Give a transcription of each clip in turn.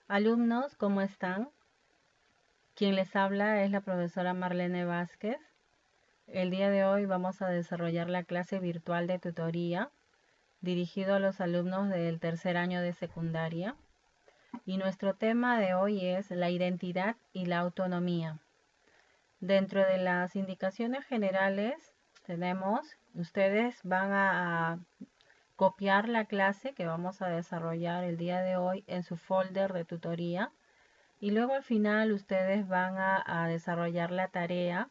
Alumnos, ¿cómo están? Quien les habla es la profesora Marlene Vázquez. El día de hoy vamos a desarrollar la clase virtual de tutoría dirigido a los alumnos del tercer año de secundaria. Y nuestro tema de hoy es la identidad y la autonomía. Dentro de las indicaciones generales ustedes van a copiar la clase que vamos a desarrollar el día de hoy en su folder de tutoría. Y luego al final ustedes van a desarrollar la tarea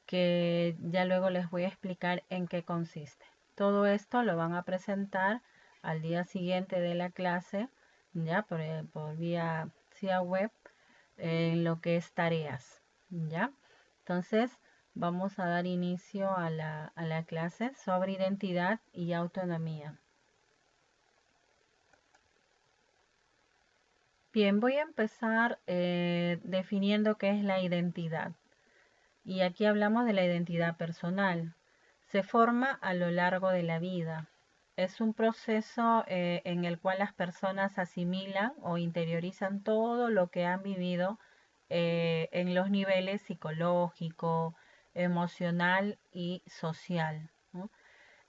que ya luego les voy a explicar en qué consiste. Todo esto lo van a presentar al día siguiente de la clase, ya por vía web, en lo que es tareas, ya. Entonces vamos a dar inicio a la clase sobre identidad y autonomía. Bien, voy a empezar definiendo qué es la identidad. Y aquí hablamos de la identidad personal. Se forma a lo largo de la vida. Es un proceso en el cual las personas asimilan o interiorizan todo lo que han vivido en los niveles psicológico, emocional y social, ¿no?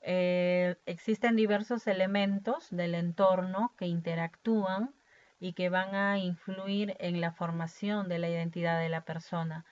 Existen diversos elementos del entorno que interactúan y que van a influir en la formación de la identidad de la persona.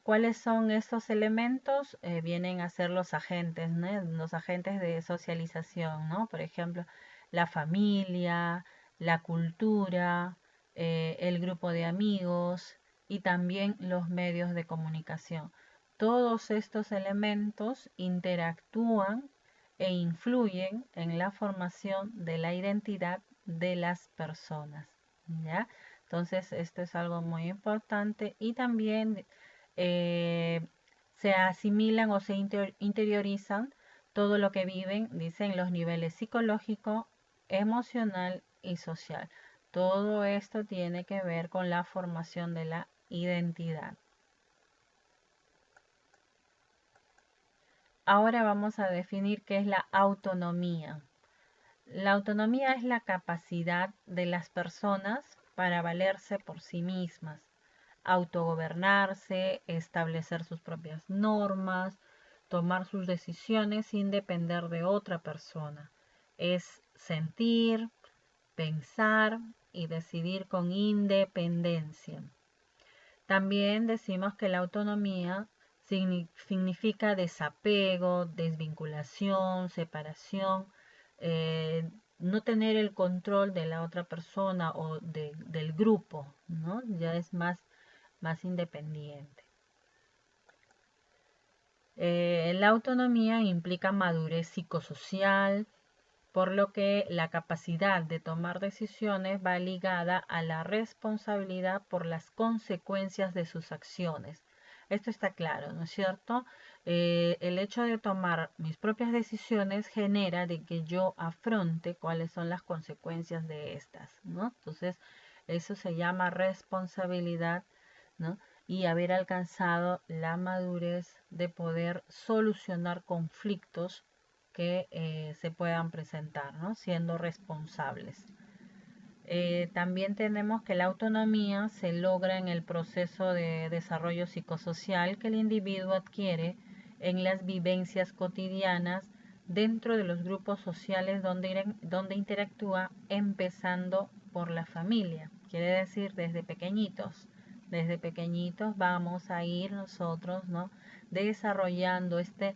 ¿Cuáles son estos elementos? Vienen a ser los agentes, ¿no? Los agentes de socialización, ¿no? Por ejemplo, la familia, la cultura, el grupo de amigos y también los medios de comunicación. Todos estos elementos interactúan e influyen en la formación de la identidad de las personas, ¿ya? Entonces, esto es algo muy importante y también se asimilan o se interiorizan todo lo que viven, dicen los niveles psicológico, emocional y social. Todo esto tiene que ver con la formación de la identidad. Ahora vamos a definir qué es la autonomía. La autonomía es la capacidad de las personas para valerse por sí mismas, autogobernarse, establecer sus propias normas, tomar sus decisiones sin depender de otra persona. Es sentir, pensar y decidir con independencia. También decimos que la autonomía significa desapego, desvinculación, separación, no tener el control de la otra persona o del grupo, ¿no? Ya es más independiente. La autonomía implica madurez psicosocial, por lo que la capacidad de tomar decisiones va ligada a la responsabilidad por las consecuencias de sus acciones. Esto está claro, ¿no es cierto? El hecho de tomar mis propias decisiones genera de que yo afronte cuáles son las consecuencias de estas, ¿no? Entonces, eso se llama responsabilidad, ¿no? Y haber alcanzado la madurez de poder solucionar conflictos que se puedan presentar, ¿no? Siendo responsables. También tenemos que la autonomía se logra en el proceso de desarrollo psicosocial que el individuo adquiere en las vivencias cotidianas dentro de los grupos sociales donde interactúa, empezando por la familia. Quiere decir desde pequeñitos. Desde pequeñitos vamos a ir nosotros, ¿no?, desarrollando este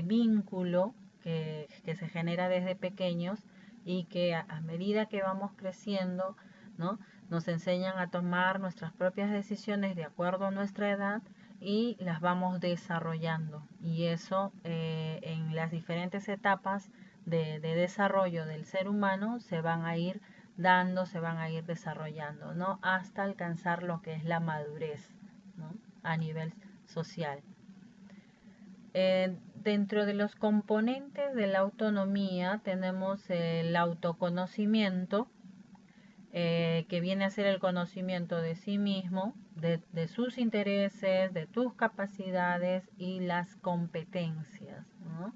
vínculo que se genera desde pequeños y que a medida que vamos creciendo, ¿no?, nos enseñan a tomar nuestras propias decisiones de acuerdo a nuestra edad y las vamos desarrollando. Y eso en las diferentes etapas de desarrollo del ser humano se van a ir dando, se van a ir desarrollando, ¿no?, hasta alcanzar lo que es la madurez, ¿no?, a nivel social. Dentro de los componentes de la autonomía tenemos el autoconocimiento, que viene a ser el conocimiento de sí mismo, de sus intereses, de tus capacidades y las competencias, ¿no?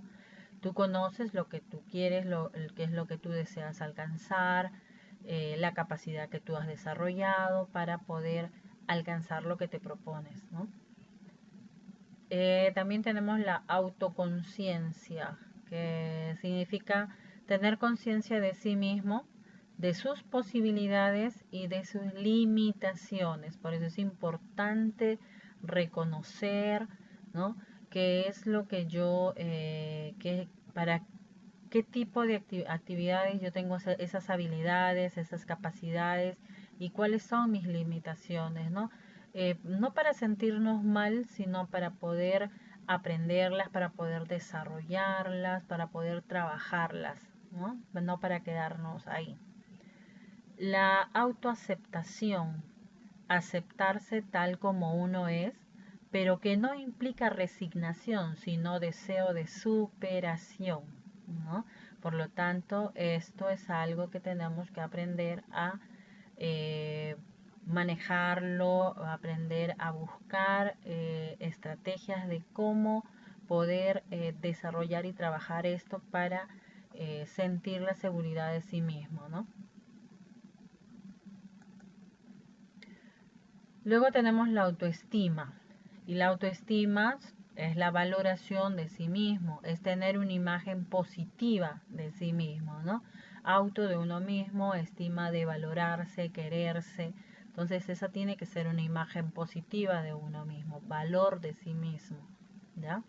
Tú conoces lo que tú quieres, qué es lo que tú deseas alcanzar, la capacidad que tú has desarrollado para poder alcanzar lo que te propones, ¿no? También tenemos la autoconciencia, que significa tener conciencia de sí mismo, de sus posibilidades y de sus limitaciones. Por eso es importante reconocer, ¿no? Qué es lo que yo, para qué tipo de actividades yo tengo esas habilidades, esas capacidades y cuáles son mis limitaciones, ¿no? No para sentirnos mal, sino para poder aprenderlas, para poder desarrollarlas, para poder trabajarlas, ¿no? No para quedarnos ahí. La autoaceptación, aceptarse tal como uno es, pero que no implica resignación, sino deseo de superación, ¿no? Por lo tanto, esto es algo que tenemos que aprender a manejarlo, aprender a buscar estrategias de cómo poder desarrollar y trabajar esto para sentir la seguridad de sí mismo, ¿no? Luego tenemos la autoestima. Y la autoestima es la valoración de sí mismo, es tener una imagen positiva de sí mismo, ¿no? Auto de uno mismo, estima de valorarse, quererse. Entonces esa tiene que ser una imagen positiva de uno mismo, valor de sí mismo, ¿ya?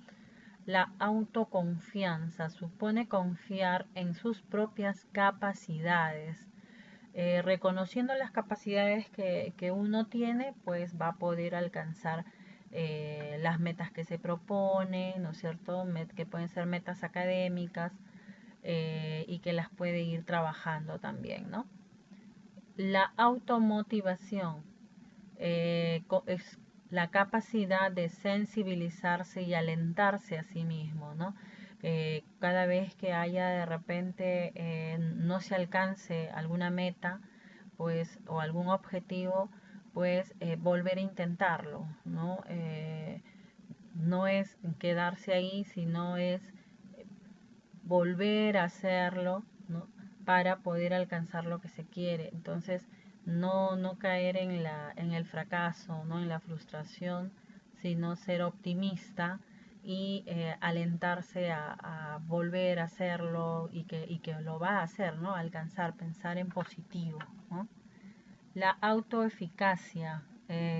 La autoconfianza supone confiar en sus propias capacidades, reconociendo las capacidades que uno tiene, pues va a poder alcanzar las metas que se propone, ¿no es cierto? Que pueden ser metas académicas y que las puede ir trabajando también, ¿no? La automotivación es la capacidad de sensibilizarse y alentarse a sí mismo, ¿no? Cada vez que haya de repente no se alcance alguna meta, pues, o algún objetivo, pues volver a intentarlo, ¿no? No es quedarse ahí, sino es volver a hacerlo, ¿no? Para poder alcanzar lo que se quiere. Entonces, no caer en el fracaso, ¿no? En la frustración, sino ser optimista y alentarse a volver a hacerlo y que lo va a hacer, ¿no? Alcanzar, pensar en positivo, ¿no? La autoeficacia,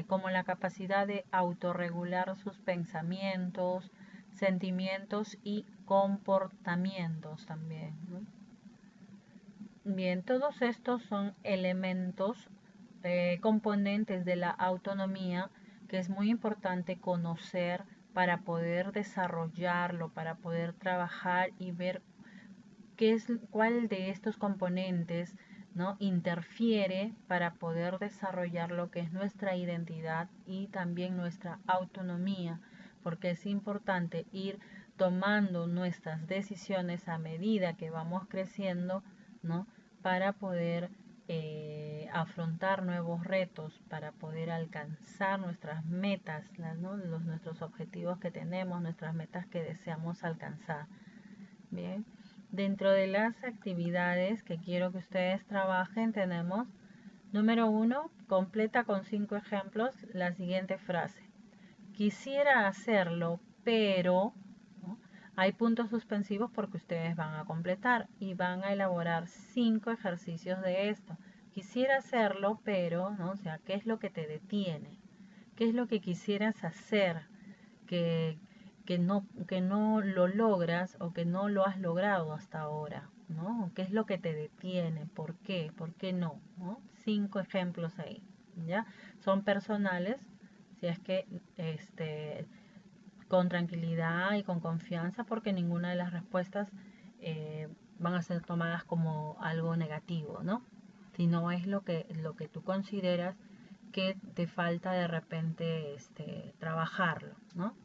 como la capacidad de autorregular sus pensamientos, sentimientos y comportamientos también, ¿no? Bien, todos estos son elementos, componentes de la autonomía que es muy importante conocer para poder desarrollarlo, para poder trabajar y ver cuál de estos componentes, ¿no? Interfiere para poder desarrollar lo que es nuestra identidad y también nuestra autonomía, porque es importante ir tomando nuestras decisiones a medida que vamos creciendo, ¿no? Para poder afrontar nuevos retos, para poder alcanzar nuestras metas, ¿no? Nuestros objetivos que tenemos, nuestras metas que deseamos alcanzar. Bien, dentro de las actividades que quiero que ustedes trabajen tenemos, número 1, completa con 5 ejemplos la siguiente frase. Quisiera hacerlo, pero, ¿no? Hay puntos suspensivos porque ustedes van a completar y van a elaborar 5 ejercicios de esto. Quisiera hacerlo, pero, ¿no? O sea, ¿qué es lo que te detiene? ¿Qué es lo que quisieras hacer? Que, que no lo logras o que no lo has logrado hasta ahora, ¿no? ¿Qué es lo que te detiene? ¿Por qué? ¿Por qué no? ¿No? 5 ejemplos ahí, ¿ya? Son personales, si es que con tranquilidad y con confianza, porque ninguna de las respuestas van a ser tomadas como algo negativo, ¿no? Sino es lo que tú consideras que te falta de repente trabajarlo, ¿no?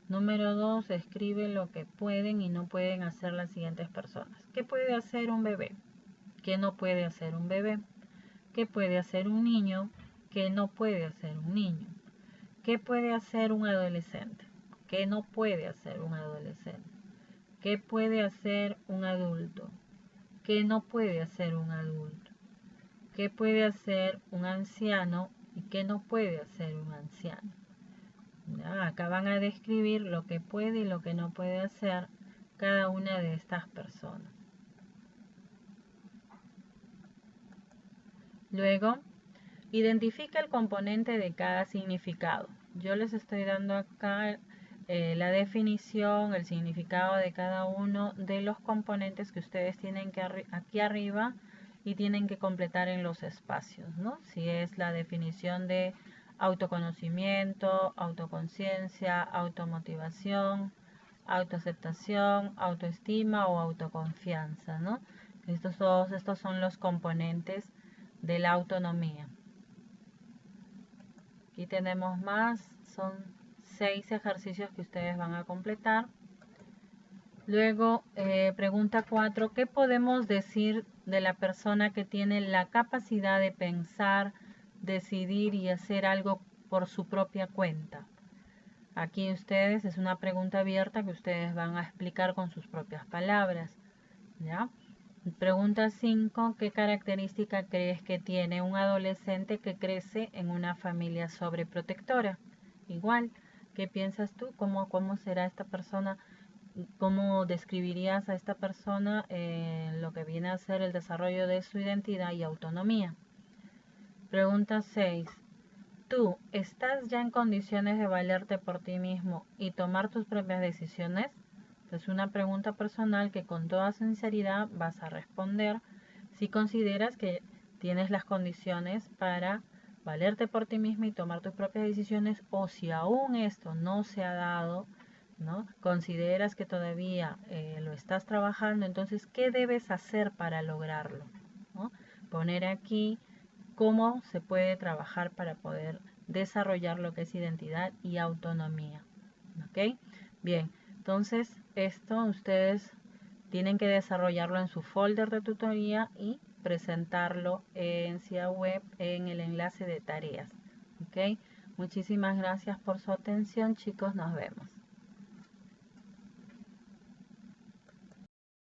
Número 2, escribe lo que pueden y no pueden hacer las siguientes personas. ¿Qué puede hacer un bebé? ¿Qué no puede hacer un bebé? ¿Qué puede hacer un niño? ¿Qué no puede hacer un niño? ¿Qué puede hacer un adolescente? ¿Qué no puede hacer un adolescente? ¿Qué puede hacer un adulto? ¿Qué no puede hacer un adulto? qué puede hacer un anciano y qué no puede hacer un anciano. Acá van a describir lo que puede y lo que no puede hacer cada una de estas personas. Luego, identifica el componente de cada significado. Yo les estoy dando acá la definición, el significado de cada uno de los componentes que ustedes tienen que aquí arriba y tienen que completar en los espacios, ¿no? Si es la definición de autoconocimiento, autoconciencia, automotivación, autoaceptación, autoestima o autoconfianza, ¿no? Estos son los componentes de la autonomía. Aquí tenemos más, son 6 ejercicios que ustedes van a completar. Luego, pregunta 4, ¿qué podemos decir de la persona que tiene la capacidad de pensar, decidir y hacer algo por su propia cuenta? Aquí ustedes, es una pregunta abierta que ustedes van a explicar con sus propias palabras, ¿ya? Pregunta 5, ¿qué característica crees que tiene un adolescente que crece en una familia sobreprotectora? Igual, ¿qué piensas tú? ¿Cómo será esta persona? ¿Cómo describirías a esta persona en lo que viene a ser el desarrollo de su identidad y autonomía? Pregunta 6. ¿Tú estás ya en condiciones de valerte por ti mismo y tomar tus propias decisiones? Es una pregunta personal que con toda sinceridad vas a responder si consideras que tienes las condiciones para valerte por ti mismo y tomar tus propias decisiones, o si aún esto no se ha dado, ¿no? Consideras que todavía lo estás trabajando, entonces, ¿qué debes hacer para lograrlo? ¿No? Poner aquí cómo se puede trabajar para poder desarrollar lo que es identidad y autonomía. ¿Ok? Bien, entonces esto ustedes tienen que desarrollarlo en su folder de tutoría y presentarlo en CIA Web en el enlace de tareas. ¿Ok? Muchísimas gracias por su atención, chicos. Nos vemos.